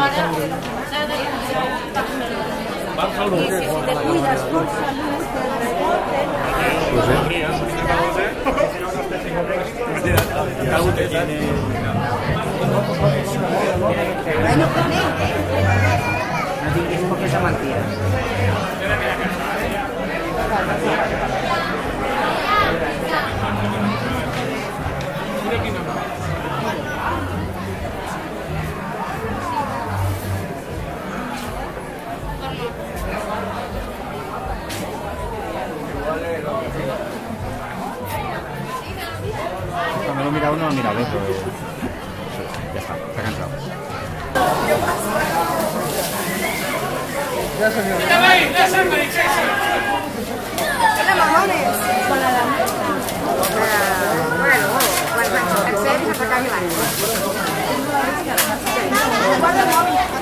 Y si te cuidas con salud del rebote, bueno, no tinguis por què és mentida. Cuando lo mira uno, lo mira al otro. Ya está cansado. Hola, mamones. Con la lamenta. Bueno, accedis a sacar mi mano. Guarda el móvil.